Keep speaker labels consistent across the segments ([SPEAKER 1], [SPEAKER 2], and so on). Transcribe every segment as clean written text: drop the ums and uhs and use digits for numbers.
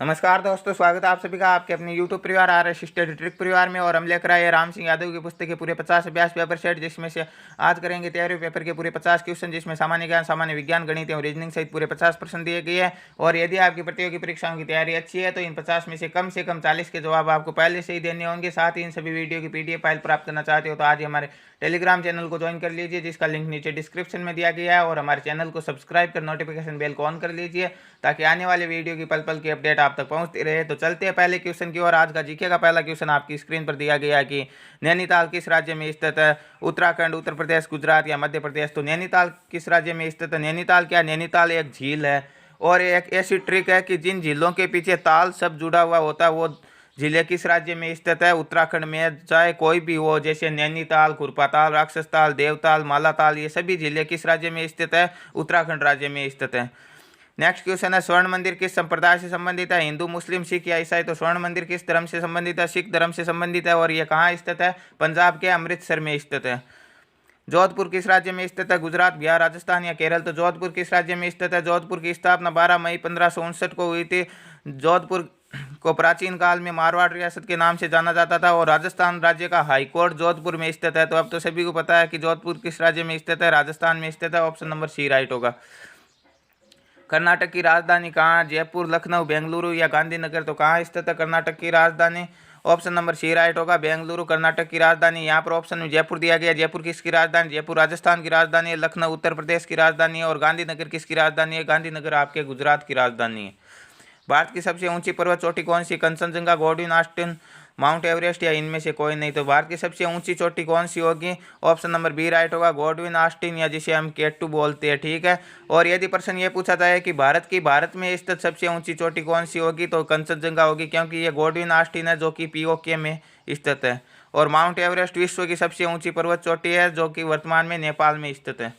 [SPEAKER 1] नमस्कार दोस्तों, स्वागत है आप सभी का आपके अपने यूट्यूब परिवार आर असिस्टेड ट्रिक परिवार में। और हम लेकर आए राम सिंह यादव की पुस्तक के पूरे 50 अभ्यास पेपर सेट, जिसमें से आज करेंगे 13वें पेपर के पूरे 50 क्वेश्चन, जिसमें सामान्य ज्ञान, सामान्य विज्ञान, गणित और रीजनिंग सहित पूरे 50 प्रश्न दिए गए हैं। और यदि आपकी प्रतियोगी परीक्षाओं की तैयारी अच्छी है तो इन 50 में से कम 40 के जवाब आपको पहले से ही देने होंगे। साथ ही इन सभी वीडियो की PDF फाइल प्राप्त करना चाहते हो तो आज ही हमारे टेलीग्राम चैनल को ज्वाइन कर लीजिए, जिसका लिंक नीचे डिस्क्रिप्शन में दिया गया है। और हमारे चैनल को सब्सक्राइब कर नोटिफिकेशन बेल को ऑन कर लीजिए, ताकि आने वाले वीडियो की पल पल की अपडेट आप तक पहुंचती रहे। तो चलते हैं पहले क्वेश्चन की ओर। आज का जीके का पहला क्वेश्चन आपकी स्क्रीन पर दिया गया है कि नैनीताल किस राज्य में स्थित है? उत्तराखंड, उत्तर प्रदेश, गुजरात या मध्य प्रदेश। तो नैनीताल किस राज्य में स्थित है? नैनीताल क्या? नैनीताल एक झील है। और एक ऐसी ट्रिक है कि जिन झीलों के पीछे ताल शब्द जुड़ा हुआ होता है वो जिले किस राज्य में स्थित है? उत्तराखंड में। चाहे कोई भी हो, जैसे नैनीताल, खुरपाताल, राक्षसताल, देवताल, मालाताल, ये सभी जिले किस राज्य में स्थित है? उत्तराखंड राज्य में स्थित है। नेक्स्ट क्वेश्चन है, स्वर्ण मंदिर किस संप्रदाय से संबंधित है? हिंदू, मुस्लिम, सिख या ईसाई। तो स्वर्ण मंदिर किस धर्म से संबंधित है? सिख धर्म से संबंधित है। और ये कहाँ स्थित है? पंजाब के अमृतसर में स्थित है। जोधपुर किस राज्य में स्थित है? गुजरात, बिहार, राजस्थान या केरल। तो जोधपुर किस राज्य में स्थित है? जोधपुर की स्थापना 12 मई 1559 को हुई थी। जोधपुर को प्राचीन काल में मारवाड़ रियासत के नाम से जाना जाता था। और राजस्थान राज्य का हाईकोर्ट जोधपुर में स्थित है। तो अब तो सभी को पता है कि जोधपुर किस राज्य में स्थित है? राजस्थान में स्थित है। ऑप्शन नंबर सी राइट होगा। कर्नाटक की राजधानी कहाँ? जयपुर, लखनऊ, बेंगलुरु या गांधीनगर। तो कहाँ स्थित है कर्नाटक की राजधानी? ऑप्शन नंबर सी राइट होगा, बेंगलुरु कर्नाटक की राजधानी। यहाँ पर ऑप्शन में जयपुर दिया गया। जयपुर किसकी राजधानी? जयपुर राजस्थान की राजधानी है। लखनऊ उत्तर प्रदेश की राजधानी है। और गांधीनगर किसकी राजधानी है? गांधीनगर आपके गुजरात की राजधानी है। भारत की सबसे ऊंची पर्वत चोटी कौन सी? Kanchenjunga, Godwin Austen, mount Everest या इनमें से कोई नहीं। तो भारत की सबसे ऊंची चोटी कौन सी होगी? ऑप्शन नंबर बी राइट होगा, गॉडविन ऑस्टिन, या जिसे हम केटू बोलते हैं। ठीक है। और यदि प्रश्न ये पूछा जाए कि भारत में स्थित सबसे ऊंची चोटी कौन सी होगी, तो कंचनजंगा होगी, क्योंकि ये गॉडविन ऑस्टिन है जो कि POK में स्थित है। और माउंट एवरेस्ट विश्व की सबसे ऊंची पर्वत चोटी है, जो कि वर्तमान में नेपाल में स्थित है।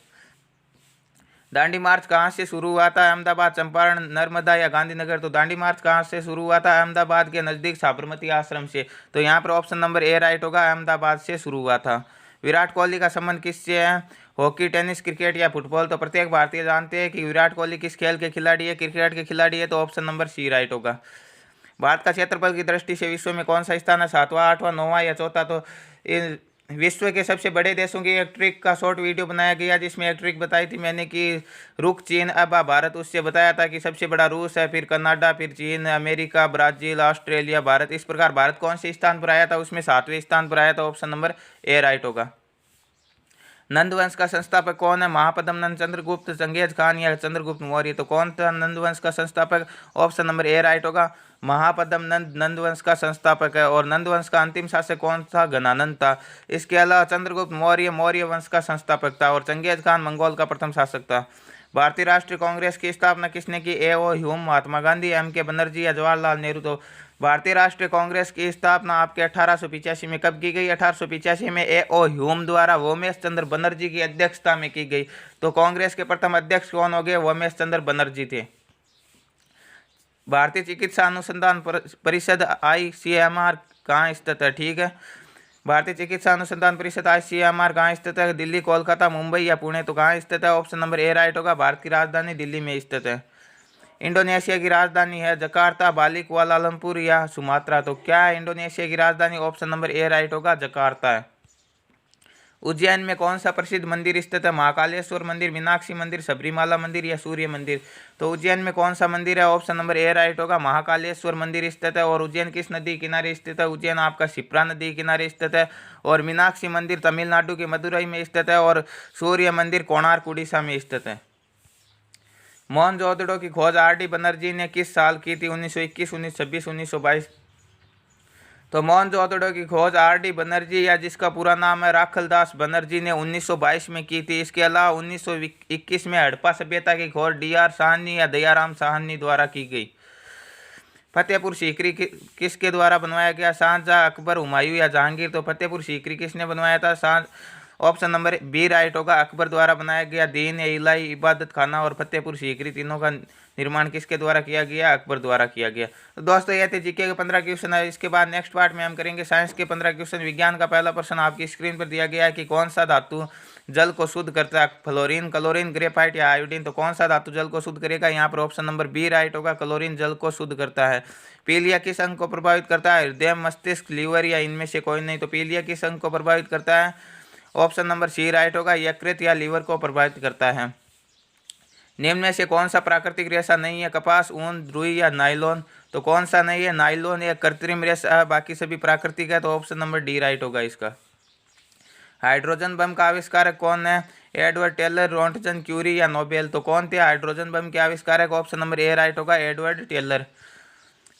[SPEAKER 1] दांडी मार्च कहाँ से शुरू हुआ था? अहमदाबाद, चंपारण, नर्मदा या गांधीनगर। तो दांडी मार्च कहाँ से शुरू हुआ था? अहमदाबाद के नज़दीक साबरमती आश्रम से। तो यहाँ पर ऑप्शन नंबर ए राइट होगा, अहमदाबाद से शुरू हुआ था। विराट कोहली का संबंध किससे है? हॉकी, टेनिस, क्रिकेट या फुटबॉल। तो प्रत्येक भारतीय जानते हैं कि विराट कोहली किस खेल के खिलाड़ी है? क्रिकेट के खिलाड़ी है। तो ऑप्शन नंबर सी राइट होगा। भारत का क्षेत्रफल की दृष्टि से विश्व में कौन सा स्थान है? 7वां, 8वां, 9वां या चौथा। तो विश्व के सबसे बड़े देशों की एक ट्रिक का शॉर्ट वीडियो बनाया गया, जिसमें एक ट्रिक बताई थी मैंने कि रुक चीन अब भारत। उससे बताया था कि सबसे बड़ा रूस है, फिर कनाडा, फिर चीन, अमेरिका, ब्राजील, ऑस्ट्रेलिया, भारत। इस प्रकार भारत कौन से स्थान पर आया था? उसमें 7वें स्थान पर आया था। ऑप्शन नंबर ए राइट होगा। नंद वंश का संस्थापक कौन है? महापद्म नंद, चंद्रगुप्त, चंगेज खान या चंद्रगुप्त मौर्य। तो कौन था नंद वंश का संस्थापक? ऑप्शन नंबर ए राइट होगा, महापद्म नंद नंद वंश का संस्थापक है। और नंद वंश का अंतिम शासक कौन था? घनानंद था। इसके अलावा चंद्रगुप्त मौर्य मौर्य वंश का संस्थापक था। और चंगेज खान मंगोल का प्रथम शासक था। भारतीय राष्ट्रीय कांग्रेस की स्थापना किसने की? A.O. Hume, Mahatma Gandhi, M.K. Banerjee या जवाहरलाल नेहरू। तो भारतीय राष्ट्रीय कांग्रेस की स्थापना आपके 1885 में कब की गई? 1885 में A.O. ह्यूम द्वारा वोमेश चंद्र बनर्जी की अध्यक्षता में की गई। तो कांग्रेस के प्रथम अध्यक्ष कौन हो गए? वोमेश चंद्र बनर्जी थे। भारतीय चिकित्सा अनुसंधान परिषद ICMR कहाँ स्थित है? ठीक है। भारतीय चिकित्सा अनुसंधान परिषद ICMR कहाँ स्थित है? दिल्ली, कोलकाता, मुंबई या पुणे। तो कहाँ स्थित है? ऑप्शन नंबर ए राइट होगा, भारत की राजधानी दिल्ली में स्थित है। इंडोनेशिया की राजधानी है जकार्ता, बाली, कुआलालंपुर या सुमात्रा। तो क्या है इंडोनेशिया की राजधानी? ऑप्शन नंबर ए राइट होगा, जकार्ता है। उज्जैन में कौन सा प्रसिद्ध मंदिर स्थित है? महाकालेश्वर मंदिर, मीनाक्षी मंदिर, सबरीमाला मंदिर या सूर्य मंदिर। तो उज्जैन में कौन सा मंदिर है? ऑप्शन नंबर ए राइट होगा, महाकालेश्वर मंदिर स्थित है। और उज्जैन किस नदी किनारे स्थित है? उज्जैन आपका शिप्रा नदी किनारे स्थित है। और मीनाक्षी मंदिर तमिलनाडु के मदुरई में स्थित है। और सूर्य मंदिर कोणार्क उड़ीसा में स्थित है। मोहनजोदड़ो की खोज RD बनर्जी ने किस साल की थी? 1921, 1926, 1922। तो मोहनजोदड़ो की खोज RD बनर्जी, या जिसका पूरा नाम है राखलदास बनर्जी, ने 1922 में की थी। इसके अलावा 1921 में हड़प्पा सभ्यता की खोज DR साहनी या दयाराम साहनी द्वारा की गई। फतेहपुर सीकरी किसके द्वारा बनवाया गया? शाहजहां, अकबर, हुमायूं या जहांगीर। तो फतेहपुर सीकरी किसने बनवाया था? ऑप्शन नंबर बी राइट होगा, अकबर द्वारा बनाया गया। दीन ए इलाही, इबादत खाना और फतेहपुर सीकरी, तीनों का निर्माण किसके द्वारा किया गया? अकबर द्वारा किया गया। तो दोस्तों ये थे जीके के 15 क्वेश्चन है। इसके बाद नेक्स्ट पार्ट में हम करेंगे साइंस के 15 क्वेश्चन। विज्ञान का पहला प्रश्न आपकी स्क्रीन पर दिया गया है कि कौन सा धातु जल को शुद्ध करता है? फ्लोरीन, क्लोरीन, ग्रेफाइट या आयोडीन। तो कौन सा धातु जल को शुद्ध करेगा? यहाँ पर ऑप्शन नंबर बी राइट होगा, क्लोरीन जल को शुद्ध करता है। पीलिया किस अंग को प्रभावित करता है? हृदय, मस्तिष्क, लीवर या इनमें से कोई नहीं। तो पीलिया किस अंग को प्रभावित करता है? ऑप्शन नंबर सी राइट होगा, यकृत या लीवर को प्रभावित करता है। निम्न में से कौन सा प्राकृतिक रेशा नहीं है? कपास, ऊन, रुई या नायलॉन। तो कौन सा नहीं है? नायलॉन या कृत्रिम रेशा, बाकी सभी प्राकृतिक है। तो ऑप्शन नंबर डी राइट होगा इसका। हाइड्रोजन बम का आविष्कारक कौन है? एडवर्ड टेलर, रोंटगन, क्यूरी या नोबेल। तो कौन थे हाइड्रोजन बम के आविष्कारक? ऑप्शन नंबर ए राइट होगा, एडवर्ड टेलर।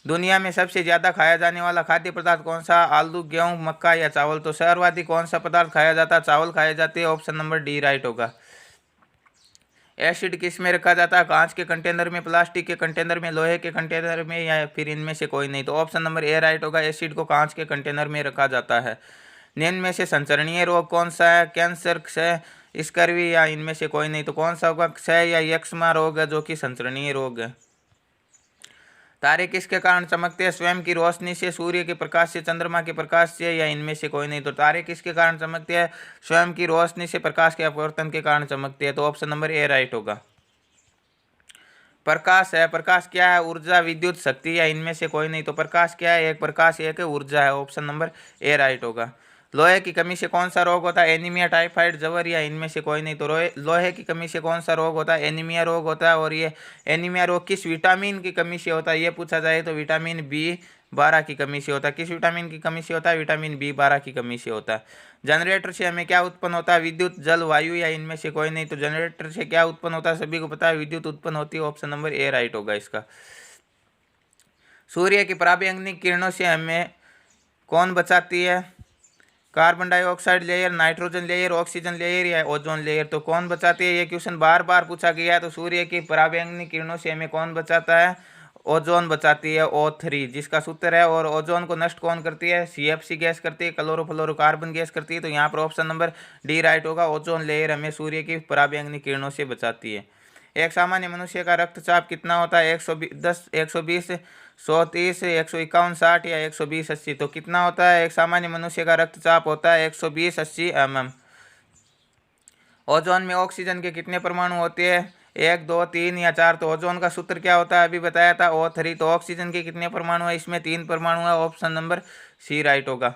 [SPEAKER 1] दुनिया में सबसे ज्यादा खाया जाने वाला खाद्य पदार्थ कौन सा? आलू, गेहूं, मक्का या चावल। तो सर्वाधिक कौन सा पदार्थ खाया जाता है? चावल खाए जाते हैं। ऑप्शन नंबर डी राइट होगा। एसिड किस में रखा जाता है? कांच के कंटेनर में, प्लास्टिक के कंटेनर में, लोहे के कंटेनर में या फिर इनमें से कोई नहीं। तो ऑप्शन नंबर ए राइट होगा, एसिड को कांच के कंटेनर में रखा जाता है। निम्न में से संचरणीय रोग कौन सा है? कैंसर, क्षय, स्कर्वी या इनमें से कोई नहीं। तो कौन सा होगा? क्षय या यक्ष्मा रोग है जो कि संचरणीय रोग है। तारे किसके कारण चमकते हैं? स्वयं की रोशनी से, सूर्य के प्रकाश से, चंद्रमा के प्रकाश से या इनमें से कोई नहीं। तो तारे किसके कारण चमकते हैं? स्वयं की रोशनी से, प्रकाश के अपवर्तन के कारण चमकते हैं। तो ऑप्शन नंबर ए राइट होगा। प्रकाश है, प्रकाश क्या है? ऊर्जा, विद्युत शक्ति या इनमें से कोई नहीं। तो प्रकाश क्या है? एक प्रकाश, एक ऊर्जा है। ऑप्शन नंबर ए राइट होगा। लोहे की कमी से कौन सा रोग होता है? एनीमिया, टाइफाइड, जवर या इनमें से कोई नहीं। तो लोहे की कमी से कौन सा रोग होता है? एनीमिया रोग होता है। और ये एनीमिया रोग किस विटामिन की कमी से होता है ये पूछा जाए तो विटामिन B12 की कमी से होता है। किस विटामिन की कमी से होता है? विटामिन B12 की कमी से होता है। जनरेटर से हमें क्या उत्पन्न होता है? विद्युत, जल, वायु या इनमें से कोई नहीं। तो जनरेटर से क्या उत्पन्न होता है? सभी को पता है, विद्युत उत्पन्न होती है। ऑप्शन नंबर ए राइट होगा इसका। सूर्य की पराबैंगनी किरणों से हमें कौन बचाती है? Carbon dioxide layer, nitrogen layer, oxygen layer या ओजोन लेयर। तो कौन बचाती है? ये क्वेश्चन बार बार पूछा गया है। तो सूर्य की पराबैंगनी किरणों से हमें कौन बचाता है? ओजोन बचाती है, O3 जिसका सूत्र है। और ओजोन को नष्ट कौन करती है? CFC गैस करती है, क्लोरोफ्लोरोकार्बन गैस करती है। तो यहाँ पर ऑप्शन नंबर डी राइट होगा, ओजोन लेयर हमें सूर्य की पराबैंगनी किरणों से बचाती है। एक सामान्य मनुष्य का रक्तचाप कितना होता है? 110, 120, 130, 151, 60 या 120, 80। तो कितना होता है? एक सामान्य मनुष्य का रक्तचाप होता है 120, 80 mm। ओजोन में ऑक्सीजन के कितने परमाणु होते हैं? 1, 2, 3 या 4। तो ओजोन का सूत्र क्या होता है? अभी बताया था, O3। तो ऑक्सीजन के कितने परमाणु है? इसमें 3 परमाणु है। ऑप्शन नंबर सी राइट होगा।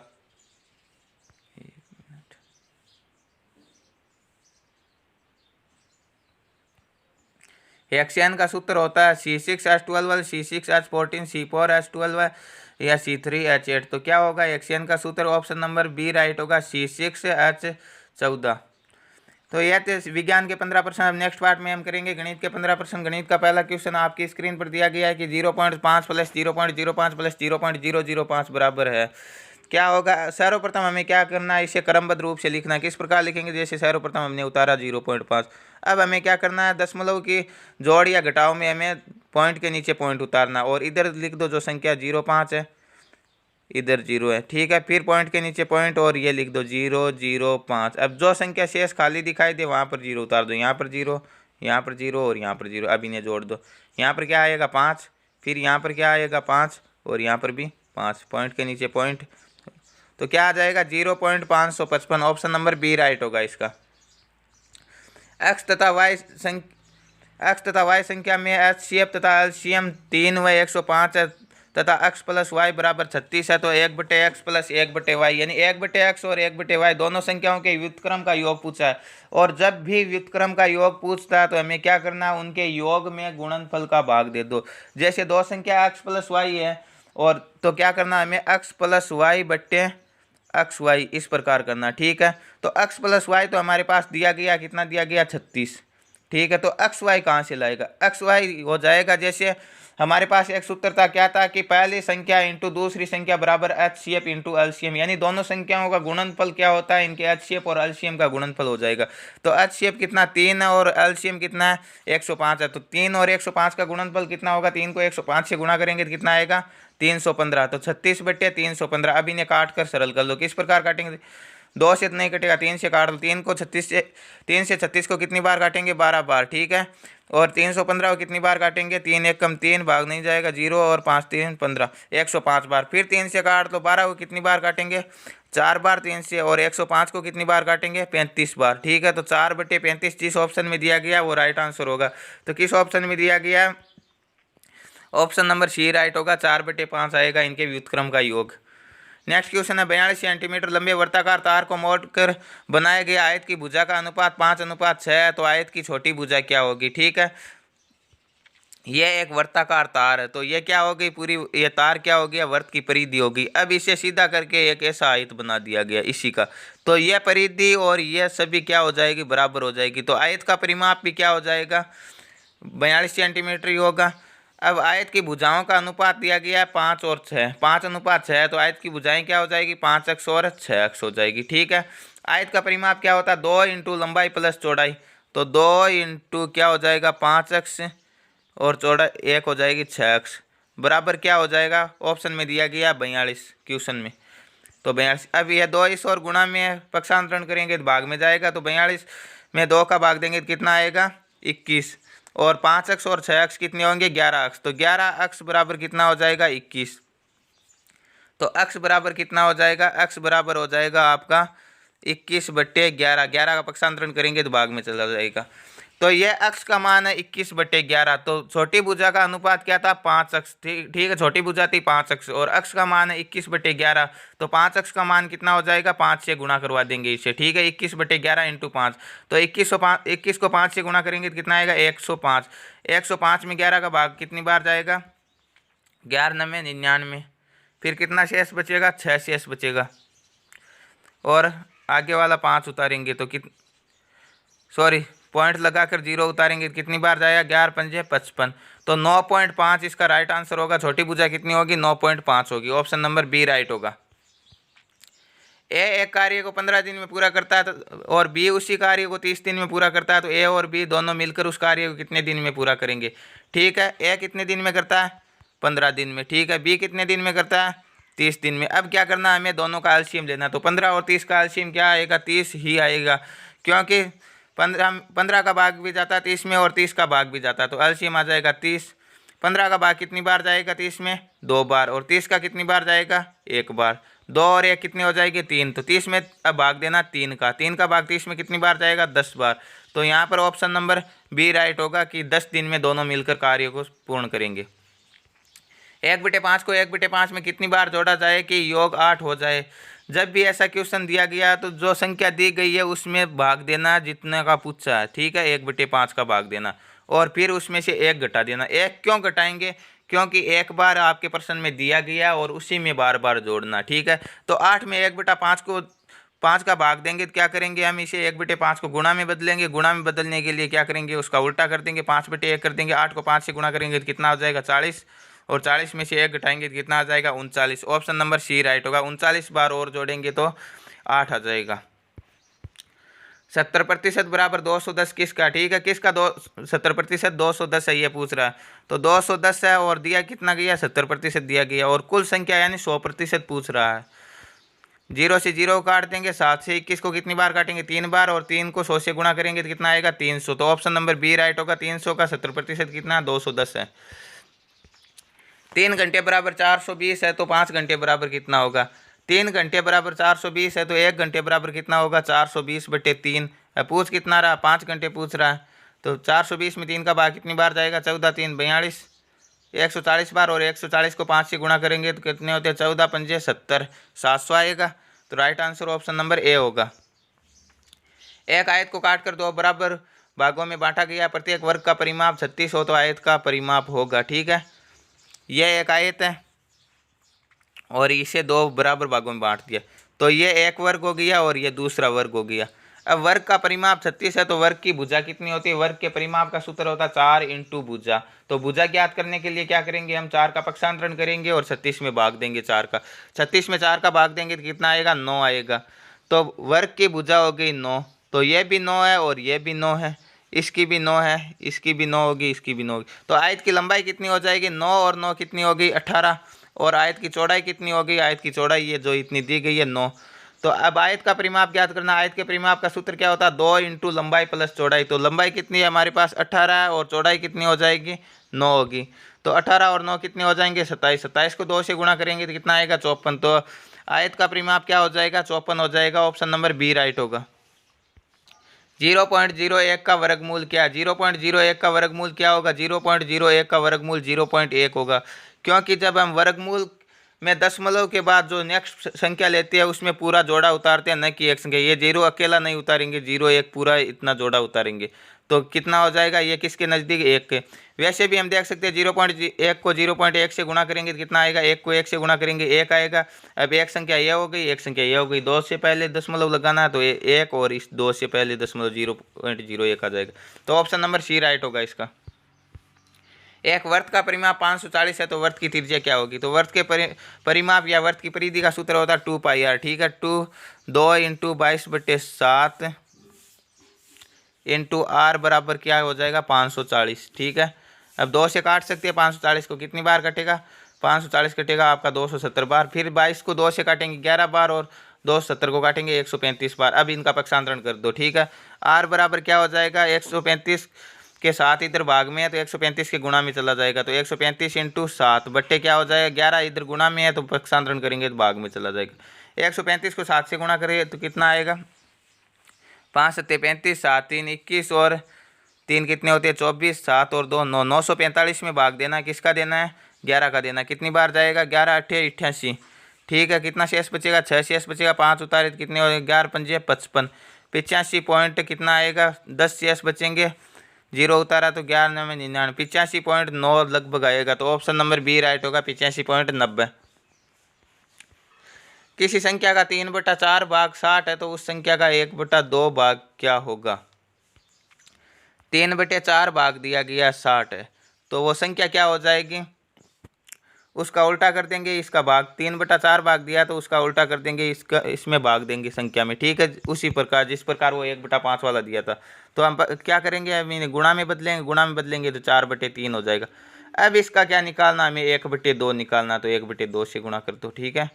[SPEAKER 1] हेक्सेन का सूत्र होता है C6H12, C6H14, C4H12 या C3H8। तो क्या होगा हेक्सेन का सूत्र? ऑप्शन नंबर बी राइट होगा, C6H14। तो यह थे विज्ञान के 15%। अब नेक्स्ट पार्ट में हम करेंगे गणित के 15%। गणित का पहला क्वेश्चन आपकी स्क्रीन पर दिया गया है कि 0.5 + 0.05 + 0.005 बराबर है। क्या होगा? सर्वप्रथम हमें क्या करना है? इसे क्रमबद्ध रूप से लिखना है। किस प्रकार लिखेंगे? जैसे सर्वप्रथम हमने उतारा 0.5। अब हमें क्या करना है? दशमलव की जोड़ या घटाव में हमें पॉइंट के नीचे पॉइंट उतारना। और इधर लिख दो जो संख्या 0.5 है, इधर 0 है, ठीक है। फिर पॉइंट के नीचे पॉइंट और ये लिख दो 0.05। अब जो संख्या शेष खाली दिखाई दे वहाँ पर 0 उतार दो। यहाँ पर 0, यहाँ पर 0 और यहाँ पर 0। अब इन्हें जोड़ दो। यहाँ पर क्या आएगा? 5। फिर यहाँ पर क्या आएगा? 5 और यहाँ पर भी 5। पॉइंट के नीचे पॉइंट। तो क्या आ जाएगा? 0.555। ऑप्शन नंबर बी राइट होगा इसका। एक्स तथा वाई संख्या में HCF तथा LCM 3 व 105 है तथा x + y = 36 है। तो 1/x + 1/y यानी 1/x और 1/y दोनों संख्याओं के व्युत्क्रम का योग पूछा है। और जब भी व्युत्क्रम का योग पूछता है तो हमें क्या करना है? उनके योग में गुणनफल का भाग दे दो। जैसे दो संख्या x + y है और तो क्या करना हमें? x + y/xy इस प्रकार करना, ठीक है। तो x + y तो हमारे पास दिया गया, कितना दिया गया? 36, ठीक है। तो xy कहाँ से लाएगा? xy हो जाएगा, जैसे हमारे पास एक सूत्र था, क्या था कि पहली संख्या इंटू दूसरी संख्या बराबर HCF इंटू LCM, यानी दोनों संख्याओं का गुणनफल क्या होता है? इनके HCF और LCM का गुणनफल हो जाएगा। तो HCF कितना? 3 है और LCM कितना है? 105 है। तो 3 और 105 का गुणनफल कितना होगा? 3 को 105 से गुणा करेंगे तो कितना आएगा? 315। तो 36/315। अब इन्हें काट कर सरल कर लो। किस प्रकार काटेंगे? 2 से नहीं कटेगा, 3 से काट लो। 3 से 36 को कितनी बार काटेंगे? 12 बार, ठीक है। और 315 को कितनी बार काटेंगे? 3 × 1 = 3, भाग नहीं जाएगा 0 और 5 × 3 = 15, 105 बार। फिर 3 से काट लो। 12 को कितनी बार काटेंगे? 4 बार 3 से, और 105 को कितनी बार काटेंगे? 35 बार। ठीक है, तो 4/35 जिस ऑप्शन में दिया गया वो राइट आंसर होगा। तो किस ऑप्शन में दिया गया? ऑप्शन नंबर सी राइट होगा, 4/5 आएगा इनके व्युत्क्रम का योग। नेक्स्ट क्वेश्चन है, 42 सेंटीमीटर लंबे वर्ताकार तार को मोड़कर बनाए गए आयत की भुजा का अनुपात 5:6 है, तो आयत की छोटी भुजा क्या होगी? ठीक है, ये एक वर्ताकार तार है, तो ये क्या होगी? पूरी ये तार क्या होगी? वर्त की परिधि होगी। अब इसे सीधा करके एक ऐसा आयत बना दिया गया इसी का, तो यह परिधि और यह सभी क्या हो जाएगी? बराबर हो जाएगी। तो आयत का परिमाप भी क्या हो जाएगा? 42 सेंटीमीटर ही होगा। अब आयत की भुजाओं का अनुपात दिया गया है 5 और 6, 5:6 है, तो आयत की भुजाएं क्या हो जाएगी? 5 अक्ष और 6 अक्ष हो जाएगी। ठीक है, आयत का परिमाप क्या होता है? 2 इंटू लंबाई प्लस चौड़ाई, तो 2 इंटू क्या हो जाएगा? 5 अक्ष और चौड़ाई 1 हो जाएगी 6 अक्ष, बराबर क्या हो जाएगा? ऑप्शन में दिया गया 42 क्वेश्चन में, तो 42। अब यह 2 इस और गुणा में पक्षांतरण करेंगे तो भाग में जाएगा, तो 42 में 2 का भाग देंगे तो कितना आएगा? 21, और 5 अक्ष और 6 अक्ष कितने होंगे? 11 अक्ष, तो 11 अक्ष बराबर कितना हो जाएगा? 21। तो अक्ष बराबर कितना हो जाएगा? अक्ष बराबर हो जाएगा आपका 21/11, 11 का पक्षांतरण करेंगे तो भाग में चला जाएगा। तो ये अक्ष का मान है 21/11, तो छोटी भुजा का अनुपात क्या था? 5 अक्ष। ठीक है, छोटी भुजा थी 5 अक्ष और अक्ष का मान है 21/11, तो 5 अक्ष का मान कितना हो जाएगा? 5 से गुणा करवा देंगे इसे। ठीक है, 21/11 इंटू 5, तो 21 को 5 से गुणा करेंगे तो कितना आएगा? 105। 105 में 11 का भाग कितनी बार जाएगा? 11 में 99, फिर कितना शेष बचेगा? 6 शेष बचेगा, और आगे वाला 5 उतारेंगे तो पॉइंट लगाकर 0 उतारेंगे तो कितनी बार जाएगा? 11 पंजे 55, तो 9.5 इसका राइट आंसर होगा। छोटी भुजा कितनी होगी? 9.5 होगी। ऑप्शन नंबर बी राइट होगा। ए एक कार्य को 15 दिन में पूरा करता है और बी उसी कार्य को 30 दिन में पूरा करता है, तो ए और बी दोनों मिलकर उस कार्य को कितने दिन में पूरा करेंगे? ठीक है, ए कितने दिन में करता है? 15 दिन में। ठीक है, बी कितने दिन में करता है? 30 दिन में। अब क्या करना है? हमें दोनों का एलसीएम लेना, तो 15 और 30 का एलसीएम क्या आएगा? 30 ही आएगा, क्योंकि 15 का भाग भी जाता है 30 में और 30 का भाग भी जाता है, तो एलसीएम आ जाएगा 30। 15 का भाग कितनी बार जाएगा 30 में? 2 बार, और 30 का कितनी बार जाएगा? 1 बार। 2 और 1 कितनी हो जाएगी? 3, तो 30 में अब भाग देना 3 का भाग 30 में कितनी बार जाएगा? 10 बार। तो यहाँ पर ऑप्शन नंबर बी राइट होगा कि 10 दिन में दोनों मिलकर कार्य को पूर्ण करेंगे। 1/5 को 1/5 में कितनी बार जोड़ा जाए कि योग 8 हो जाए? जब भी ऐसा क्वेश्चन दिया गया तो जो संख्या दी गई है उसमें भाग देना जितने का पूछा है। ठीक है, 1/5 का भाग देना और फिर उसमें से 1 घटा देना। 1 क्यों घटाएंगे? क्योंकि एक बार आपके प्रश्न में दिया गया और उसी में बार बार जोड़ना। ठीक है, तो 8 में 1/5 को 5 का भाग देंगे तो क्या करेंगे? हम इसे 1/5 को गुणा में बदलेंगे। गुणा में बदलने के लिए क्या करेंगे? उसका उल्टा कर देंगे, 5/1 कर देंगे। 8 को 5 से गुणा करेंगे तो कितना हो जाएगा? 40, और 40 में से 1 घटाएंगे तो कितना आ जाएगा? 39। ऑप्शन नंबर सी राइट होगा। 39 बार और जोड़ेंगे तो 8 आ जाएगा। 70% बराबर 210 किसका? ठीक है, किसका? 70% 210 है, ये पूछ रहा है, तो 210 है और दिया कितना गया? 70% दिया गया, और कुल संख्या यानी 100% पूछ रहा है। 0 से 0 काट देंगे, 7 से 21 को कितनी बार काटेंगे? 3 बार, और 3 को 100 से गुणा करेंगे तो कितना आएगा? 300। तो ऑप्शन नंबर बी राइट होगा। 300 का 70% कितना? 210 है। 3 घंटे बराबर 420 है, तो 5 घंटे बराबर कितना होगा? 3 घंटे बराबर 420 है, तो 1 घंटे बराबर कितना होगा? 420/3। पूछ कितना रहा? 5 घंटे पूछ रहा है, तो 420 में 3 का भाग कितनी बार जाएगा? 14 3 42, 140 बार, और 140 को 5 से गुणा करेंगे तो कितने होते हैं? 14 पंजे 70, 700 आएगा। तो right answer option number A होगा। एक आयत को काटकर 2 बराबर भागों में बांटा गया, प्रत्येक वर्ग का परिमाप 36 हो, तो आयत का परिमाप होगा। ठीक है, यह एक आयत है और इसे 2 बराबर भागों में बांट दिया, तो ये एक वर्ग हो गया और ये दूसरा वर्ग हो गया। अब वर्ग का परिमाप 36 है, तो वर्ग की भुजा कितनी होती है? वर्ग के परिमाप का सूत्र होता है 4 इंटू भुजा। तो भुजा ज्ञात करने के लिए क्या करेंगे? हम 4 का पक्षांतरण करेंगे और 36 में भाग देंगे 4 का। 36 में 4 का भाग देंगे तो कितना आएगा? 9 आएगा। तो वर्ग की भुजा हो गई 9, तो ये भी 9 है और ये भी 9 है, इसकी भी 9 है, इसकी भी 9 होगी, इसकी भी 9 होगी। तो आयत की लंबाई कितनी हो जाएगी? 9 और 9 कितनी हो गई? 18। और आयत की चौड़ाई कितनी हो गई? आयत की चौड़ाई ये जो इतनी दी गई है 9। तो अब आयत का परिमाप ज्ञात करना। आयत के परिमाप का सूत्र क्या होता है? 2 इंटू लंबाई प्लस चौड़ाई। तो लंबाई कितनी है हमारे पास? 18 है, और चौड़ाई कितनी हो जाएगी? 9 होगी। तो 18 और 9 कितने हो जाएंगे? 27। 27 को 2 से गुणा करेंगे तो कितना आएगा? 54। तो आयत का परिमाप क्या हो जाएगा, 54 हो जाएगा। ऑप्शन नंबर बी राइट होगा। 0.01 का वर्गमूल क्या, 0.01 का वर्गमूल क्या होगा, 0.01 का वर्गमूल 0.1 होगा, क्योंकि जब हम वर्गमूल में दशमलव के बाद जो नेक्स्ट संख्या लेते हैं उसमें पूरा जोड़ा उतारते हैं, न कि एक संख्या। ये 0 अकेला नहीं उतारेंगे, 0 1 पूरा इतना जोड़ा उतारेंगे। तो कितना हो जाएगा, ये किसके नज़दीक, 1 के। वैसे भी हम देख सकते हैं 0.1 को 0.1 से गुणा करेंगे तो कितना आएगा, 1 को 1 से गुणा करेंगे 1 आएगा। अब एक संख्या यह हो गई, एक संख्या यह हो गई, 2 से पहले दशमलव लगाना है तो 1 और इस 2 से पहले दशमलव 0.01 आ जाएगा। तो ऑप्शन नंबर सी राइट होगा इसका। एक वर्त का परिमाप 540 है तो वर्त की त्रिज्या क्या होगी। तो वर्त के परिमाप या वर्त की परिधि का सूत्र होता है 2πr। ठीक है, 2 इंटू 22/7 इंटू आर बराबर क्या हो जाएगा, 540। ठीक है, अब 2 से काट सकते हैं 540 को, कितनी बार कटेगा, 540 कटेगा आपका 270 बार। फिर 22 को 2 से काटेंगे 11 बार और 270 को काटेंगे 135 बार। अब इनका पक्षांतरण कर दो। ठीक है, आर बराबर क्या हो जाएगा, 135 के 7 इधर भाग में है तो 135 के गुणा में चला जाएगा। तो 135 इंटू 7 बट्टे क्या हो जाएगा, 11 इधर गुणा में है तो पक्षांतरण करेंगे तो भाग में चला जाएगा। 135 को 7 से गुणा करेंगे तो कितना आएगा, 5 7 35, 7 3 21 और 3 कितने होते हैं, 24, 7 और 2 9, 945 में भाग देना है, किसका देना है, 11 का देना। कितनी बार जाएगा, 11 8 88। ठीक है, कितना शेष बचेगा, 6 शेष बचेगा, 5 उतारे तो कितने हो, 11 पंजे 55, 85 पॉइंट कितना आएगा, 10 शेष बचेंगे, 0 उतारा तो 11 में 99, 85.9 लगभग आएगा। तो ऑप्शन नंबर बी राइट होगा, 85.90। किसी संख्या का 3/4 भाग 60 है तो उस संख्या का 1/2 भाग क्या होगा। 3/4 भाग दिया गया 60 है तो वो संख्या क्या हो जाएगी, उसका उल्टा कर देंगे, इसका भाग 3/4 भाग दिया तो उसका उल्टा कर देंगे, इसका इसमें भाग देंगे संख्या में। ठीक है, उसी प्रकार जिस प्रकार वो 1/5 वाला दिया था। तो हम क्या करेंगे, अभी गुणा में बदलेंगे, गुणा में बदलेंगे तो 4/3 हो जाएगा। अब इसका क्या निकालना, हमें 1/2 निकालना, तो 1/2 से गुणा कर दो। ठीक है,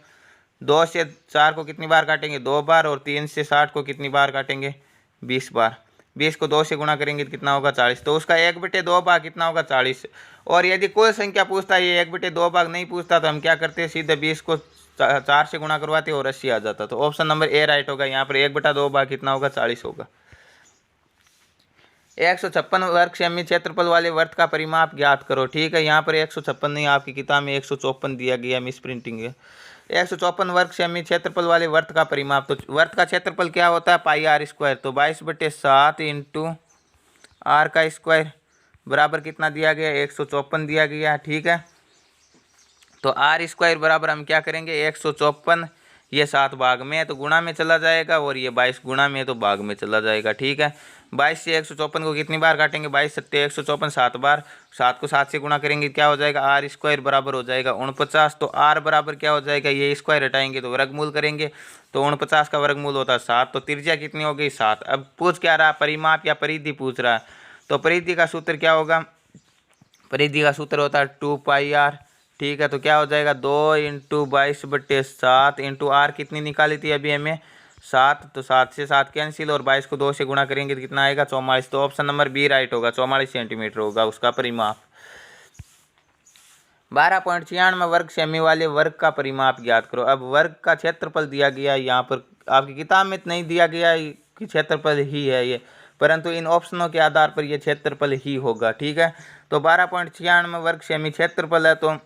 [SPEAKER 1] 2 से 4 को कितनी बार काटेंगे, 2 बार, और 3 से 60 को कितनी बार काटेंगे, 20 बार। 20 को 2 से गुणा करेंगे तो कितना होगा, 40। तो उसका 1/2 भाग कितना होगा, 40। और यदि कोई संख्या पूछता है, ये 1/2 भाग नहीं पूछता तो हम क्या करते हैं, सीधे 20 को 4 से गुणा करवाते और 80 आ जाता। तो ऑप्शन नंबर ए राइट होगा। यहाँ पर 1/2 भाग कितना होगा, 40 होगा। 156 वर्ग सेमी क्षेत्रफल वाले वर्त का परिमाप ज्ञात करो। ठीक है, यहाँ पर 156 नहीं, आपकी किताब में 154 दिया गया, मिस प्रिंटिंग है। 154 वर्ग सेमी क्षेत्रफल वाले वर्त का परिमाप। तो वर्त का क्षेत्रफल क्या होता है, πr²। तो 22/7 इंटू आर का स्क्वायर बराबर कितना दिया गया, 154 दिया गया। ठीक है, तो r² बराबर हम क्या करेंगे, 154, ये 7 भाग में है तो गुणा में चला जाएगा, और ये 22 गुणा में है तो भाग में चला जाएगा। ठीक है, 22 से 154 को कितनी बार काटेंगे, 22 सत्ते 154, 7 बार। 7 को 7 से गुणा करेंगे क्या हो जाएगा, r² बराबर हो जाएगा 49। तो r बराबर क्या हो जाएगा, ये स्क्वायर हटाएंगे तो वर्गमूल करेंगे, तो 49 का वर्गमूल होता है 7। तो त्रिज्या कितनी हो गई, 7। अब पूछ क्या रहा, परिमाप या परिधि पूछ रहा है। तो परिधि का सूत्र क्या होगा, परिधि का सूत्र होता है 2πr। ठीक है, तो क्या हो जाएगा, 2 इंटू 22/7 इंटू आर कितनी निकाली थी अभी हमें, 7। तो 7 से 7 कैंसिल, और 22 को 2 से गुणा करेंगे तो कितना आएगा, 44। तो ऑप्शन नंबर बी राइट होगा, 44 सेंटीमीटर होगा उसका परिमाप। 12.96 वर्ग सेमी वाले वर्ग का परिमाप ज्ञात करो। अब वर्ग का क्षेत्रफल दिया गया है, यहाँ पर आपकी किताब में नहीं दिया गया कि क्षेत्रफल ही है ये, परंतु इन ऑप्शनों के आधार पर ये क्षेत्रफल ही होगा। ठीक है, तो 12.96 वर्ग सेमी क्षेत्रफल है, तो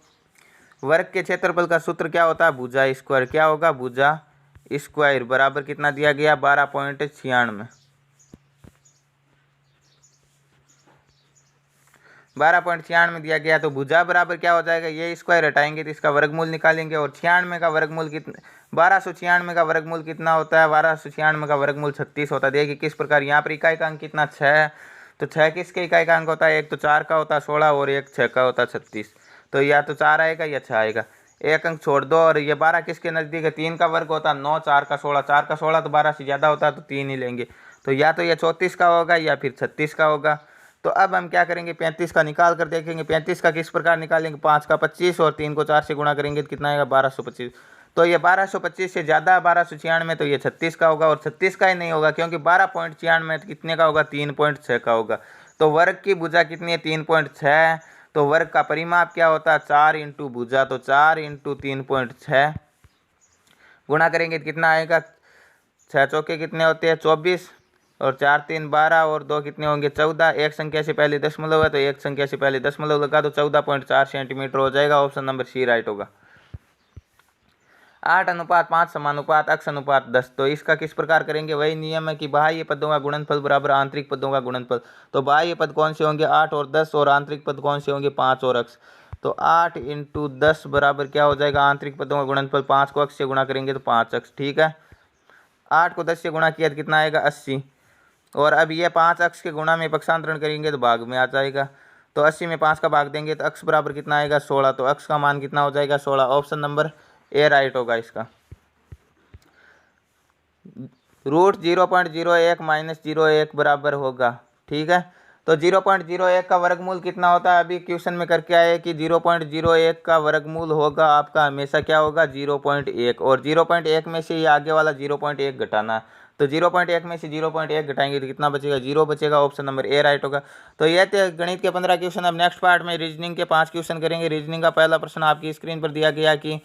[SPEAKER 1] वर्ग के क्षेत्रफल का सूत्र क्या होता है, भुजा स्क्वायर। क्या होगा, भुजा स्क्वायर बराबर कितना दिया गया, 12.96। 12.96 दिया गया, तो भुजा बराबर क्या हो जाएगा, ये स्क्वायर हटाएंगे तो इसका वर्गमूल निकालेंगे, और 96 का वर्गमूल कितना, 1296 का वर्गमूल कितना होता है, 1296 का वर्गमूल 36 होता है। देखिए किस प्रकार, यहाँ पर इकाई का अंक कितना, 6। तो 6 किसके इकाई का अंक होता है, एक तो 4 का होता है 16 और एक 6 का होता है 36। तो या तो 4 आएगा या 6 आएगा, एक अंक छोड़ दो। और ये 12 किसके नज़दीक है, 3 का वर्ग होता है 9, 4 का 16, 4 का 16 तो 12 से ज़्यादा होता है तो 3 ही लेंगे। तो या तो ये 34 का होगा या फिर 36 का होगा। तो अब हम क्या करेंगे, 35 का निकाल कर देखेंगे। 35 का किस प्रकार निकालेंगे, 5 का 25 और 3 को 4 से गुणा करेंगे तो कितना आएगा, 1225। तो ये 1225 से ज़्यादा 1296 तो ये 36 का होगा, और 36 का ही नहीं होगा क्योंकि 12.96 कितने का होगा, 3.6 का होगा। तो वर्ग की भुजा कितनी है, 3.6। तो वर्ग का परिमाप क्या होता है, 4 इंटू भुजा, तो 4 इंटू 3.6 गुणा करेंगे तो कितना आएगा, 6 चौके कितने होते हैं 24 और 4 3 12 और 2 कितने होंगे 14। एक संख्या से पहले दशमलव है तो एक संख्या से पहले दशमलव लगा तो 14.4 सेंटीमीटर हो जाएगा। ऑप्शन नंबर सी राइट होगा। 8:5 समानुपात अक्ष अनुपात 10। तो इसका किस प्रकार करेंगे, वही नियम है कि बाह्य पदों का गुणनफल बराबर आंतरिक पदों का गुणनफल। तो बाह्य पद कौन से होंगे 8 और 10 और आंतरिक पद कौन से होंगे 5 और अक्ष। तो 8 × 10 बराबर क्या हो जाएगा, आंतरिक पदों का गुणनफल 5 को अक्ष से गुणा करेंगे तो 5 अक्ष। ठीक है, 8 को 10 से गुणा किया तो कितना आएगा 80 और अब ये 5 अक्ष के गुणा में पक्षांतरण करेंगे तो भाग में आ जाएगा। तो 80 में 5 का भाग देंगे तो अक्ष बराबर कितना आएगा 16। तो अक्ष का मान कितना हो जाएगा 16। ऑप्शन नंबर ए राइट होगा इसका। √0.01 - 0.1 बराबर होगा। ठीक है, तो 0.01 का वर्गमूल कितना होता है, अभी क्वेश्चन में करके आए कि 0.01 का वर्गमूल होगा आपका हमेशा क्या होगा 0.1 और 0.1 में से ये आगे वाला 0.1 घटाना। तो 0.1 में से 0.1 घटाएंगे तो कितना बचेगा 0 बचेगा। ऑप्शन नंबर ए राइट होगा। तो ये थे गणित के 15 क्वेश्चन। अब नेक्स्ट पार्ट में रीजनिंग के 5 क्वेश्चन करेंगे। रीजनिंग का पहला प्रश्न आपकी स्क्रीन पर दिया गया कि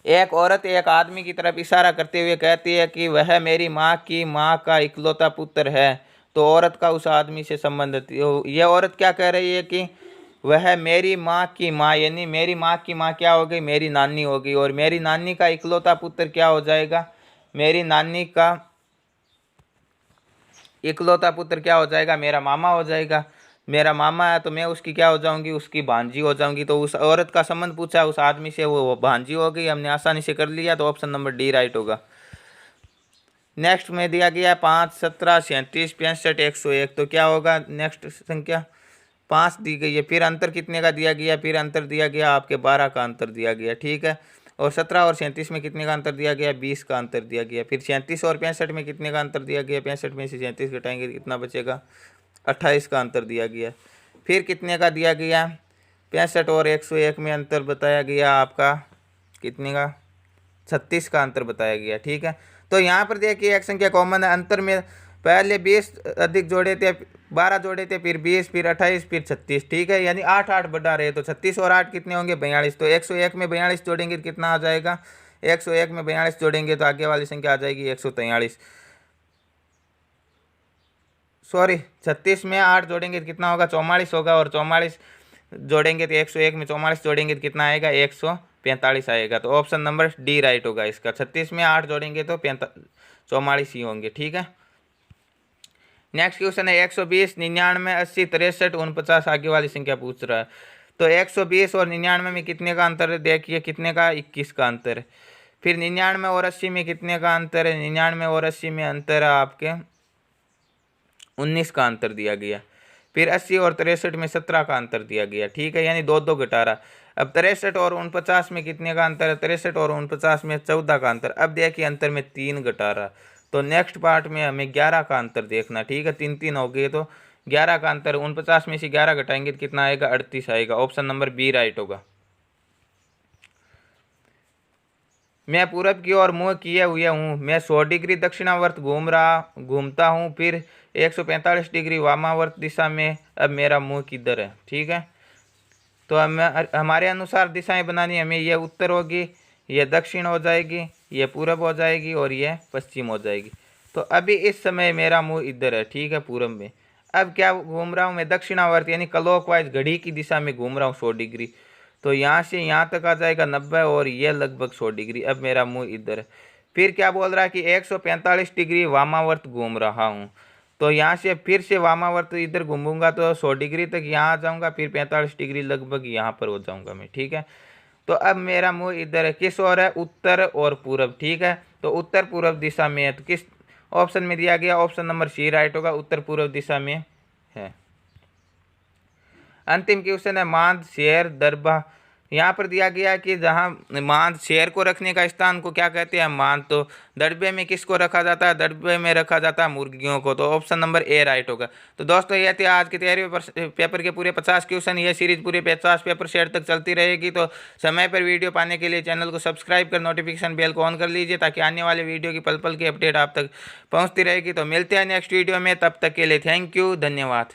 [SPEAKER 1] एक औरत एक आदमी की तरफ इशारा करते हुए कहती है कि वह मेरी माँ की माँ का इकलौता पुत्र है। तो औरत का उस आदमी से संबंधित, ये औरत क्या कह रही है कि वह मेरी माँ की माँ, यानी मेरी माँ की माँ क्या हो गई, मेरी नानी हो गई और मेरी नानी का इकलौता पुत्र क्या हो जाएगा, मेरी नानी का इकलौता पुत्र क्या हो जाएगा, मेरा मामा हो जाएगा। मेरा मामा है तो मैं उसकी क्या हो जाऊंगी, उसकी भांजी हो जाऊंगी। तो उस औरत का संबंध पूछा उस आदमी से, वो भांजी हो गई, हमने आसानी से कर लिया। तो ऑप्शन नंबर डी राइट होगा। नेक्स्ट में दिया गया 5, 17, 37, 65, 101। तो क्या होगा, नेक्स्ट संख्या 5 दी गई है। फिर अंतर कितने का दिया गया, फिर अंतर दिया गया आपके 12 का अंतर दिया गया। ठीक है, और 17 और 37 में कितने का अंतर दिया गया, 20 का अंतर दिया गया। फिर 37 और 65 में कितने का अंतर दिया गया, 65 में से 37 घटाएंगे कितना बचेगा, 28 का अंतर दिया गया। फिर कितने का दिया गया, 65 और 101 में अंतर बताया गया आपका कितने का, 36 का अंतर बताया गया। ठीक है, तो यहाँ पर देखिए एक संख्या कॉमन है। अंतर में पहले 20 अधिक जोड़े थे, 12 जोड़े थे, फिर 20, फिर 28, फिर 36। ठीक है, यानी 8 8 बढ़ा रहे। तो 36 और 8 कितने होंगे 42। तो 101 में 42 जोड़ेंगे तो कितना आ जाएगा, 101 में 42 जोड़ेंगे तो आगे वाली संख्या आ जाएगी 143। सॉरी, 36 में 8 जोड़ेंगे तो कितना होगा 44 होगा और 44 जोड़ेंगे तो 101 में 44 जोड़ेंगे तो कितना आएगा 145 आएगा। तो ऑप्शन नंबर डी राइट होगा इसका। 36 में 8 जोड़ेंगे तो 44 ही होंगे। ठीक है, नेक्स्ट क्वेश्चन है 120, 99, 80, 63, 49 आगे वाली संख्या पूछ रहा है। तो 120 और 99 में कितने का अंतर है, देखिए कितने का 21 का अंतर है। फिर 99 और 80 में कितने का अंतर है, 99 और 80 में अंतर है आपके 19 का अंतर दिया गया। फिर 80 और 63 में 17 का अंतर दिया गया। ठीक है, यानी 2 2 घटा रहा। अब 63 और 49 में कितने का अंतर है, 63 और 49 में 14 का अंतर। अब देखिए अंतर में 3 घटा रहा। तो नेक्स्ट पार्ट में हमें 11 का अंतर देखना। ठीक है, 3 3 हो गए तो 11 का अंतर, 49 में से 11 घटाएंगे तो कितना आएगा 38 आएगा। ऑप्शन नंबर बी राइट होगा। मैं पूरब की ओर मुँह किए हुए हूँ, मैं 100 डिग्री दक्षिणावर्त घूमता हूँ, फिर 145 डिग्री वामावर्त दिशा में। अब मेरा मुँह किधर है। ठीक है, तो हमारे अनुसार दिशाएं बनानी, हमें ये उत्तर होगी, ये दक्षिण हो जाएगी, ये पूरब हो जाएगी और ये पश्चिम हो जाएगी। तो अभी इस समय मेरा मुँह इधर है। ठीक है, पूरब में। अब क्या घूम रहा हूँ मैं दक्षिणावर्त, यानी क्लॉकवाइज घड़ी की दिशा में घूम रहा हूँ 100 डिग्री। तो यहाँ से यहाँ तक आ जाएगा 90 और ये लगभग 100 डिग्री। अब मेरा मुँह इधर है। फिर क्या बोल रहा है कि 145 डिग्री वामावर्त घूम रहा हूँ। तो यहाँ से फिर से वामावर्त इधर घूमूंगा तो 100 डिग्री तक यहाँ आ जाऊँगा, फिर 45 डिग्री लगभग यहाँ पर हो जाऊँगा मैं। ठीक है, तो अब मेरा मुँह इधर है, किस ओर है, उत्तर और पूरब। ठीक है, तो उत्तर पूरब दिशा में है। तो किस ऑप्शन में दिया गया, ऑप्शन नंबर सी राइट होगा, उत्तर पूरब दिशा में है। अंतिम क्वेश्चन है मांद, शेर, दरबा। यहाँ पर दिया गया कि जहाँ मांद शेर को रखने का स्थान को क्या कहते हैं, मांद। तो दड़बे में किसको रखा जाता है, दड़बे में रखा जाता है मुर्गियों को। तो ऑप्शन नंबर ए राइट होगा। तो दोस्तों ये थे आज की तैयारी पेपर के पूरे 50 क्वेश्चन। ये सीरीज पूरे 50 पेपर सेट तक चलती रहेगी। तो समय पर वीडियो पाने के लिए चैनल को सब्सक्राइब कर नोटिफिकेशन बेल को ऑन कर लीजिए, ताकि आने वाले वीडियो की पल पल की अपडेट आप तक पहुँचती रहेगी। तो मिलते हैं नेक्स्ट वीडियो में, तब तक के लिए थैंक यू, धन्यवाद।